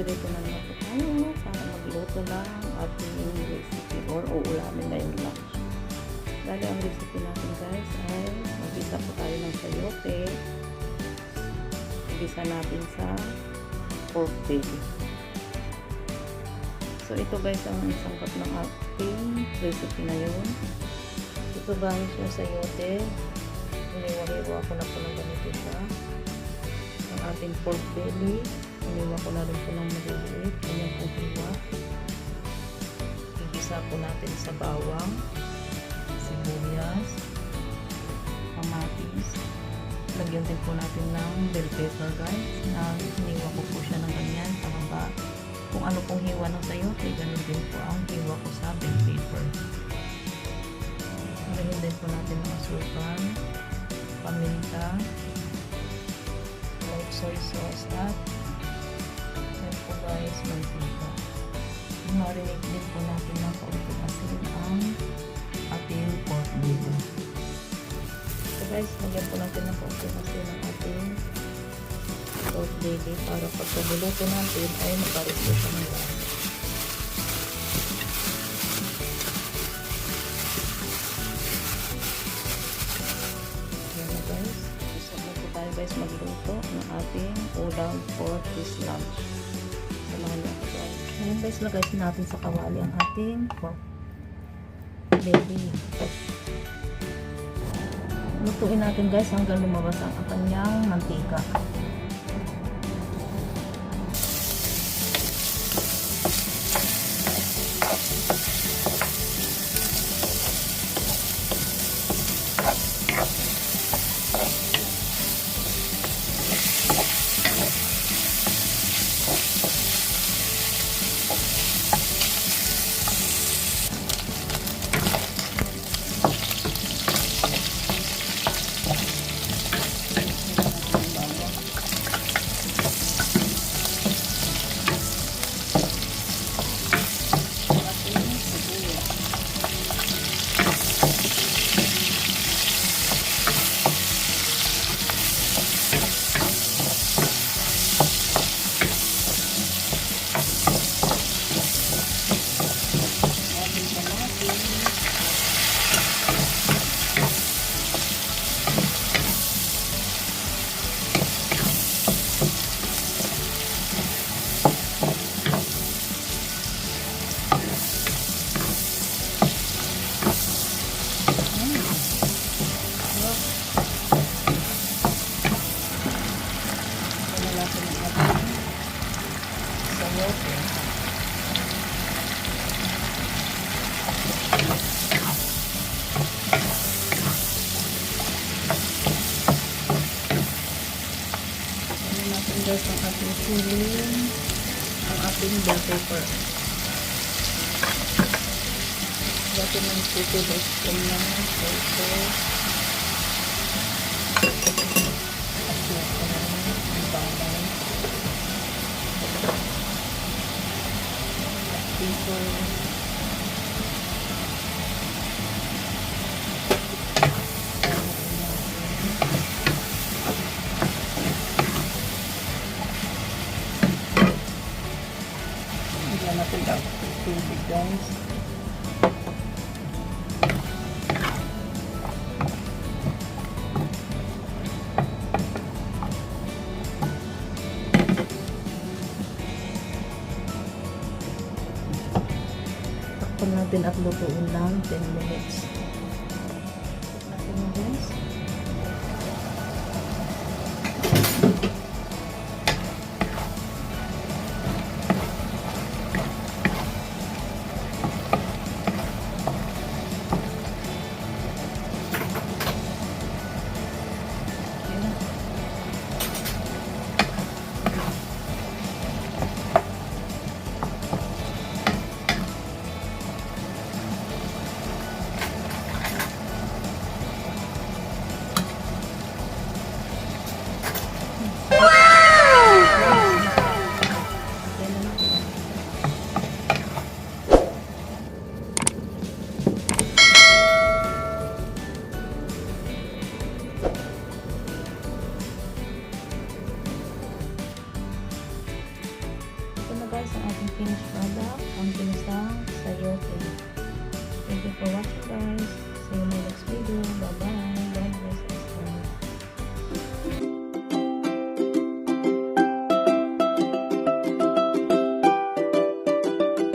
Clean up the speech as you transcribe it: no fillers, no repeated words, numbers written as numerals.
naririto na naman po tayo para magluto ng ating recipe or uulamin na yung lunch. Dahil ang recipe natin guys ay magbisa po tayo ng sayote. Magbisa natin sa pork belly. So ito guys ang isang cup ng ating recipe na yun. Ito guys yung sayote. Iniwa-hiwa ko na po ng ganito siya. Ang ating pork belly. Iniwa ko na rin po ng maliliit. Ganyan po hiwa. Igisa po natin sa bawang, sibuyas, kamatis. Lagyan din po natin ng bell pepper guys. Na iniwa ko po siya ng ganyan. Pahaba. Kung ano pong hiwa ng sayote, ganun din po ang hiwa ko sa bell pepper. Lagyan din po natin ng asukal, paminta, white soy sauce at yan po guys, mantika. Marinate din po natin ng kaunting asin ang ating pork belly. So guys, lagyan po natin ng kaunting asin ang ating pork belly para pagkabuloto natin ay maparesto siya ng lasa. Guys, magluto ng ating ulam for this lunch. Samahan niyo ako guys. Ngayon guys, lagay natin sa kawali ang ating pork belly. Lutuin natin guys hanggang lumabas ang kanyang mantika. Guys, ang ating siling, ang ating bell pepper. Lagyan ng puto na spoon ng pepper. Asukal, ang bawang, pepper. Natin ang tubig guys. Takpan natin at lutuin lang 10 minutes. Natin na guys. finished product ang ginisang sayote. Thank you for watching guys. See you in my next video.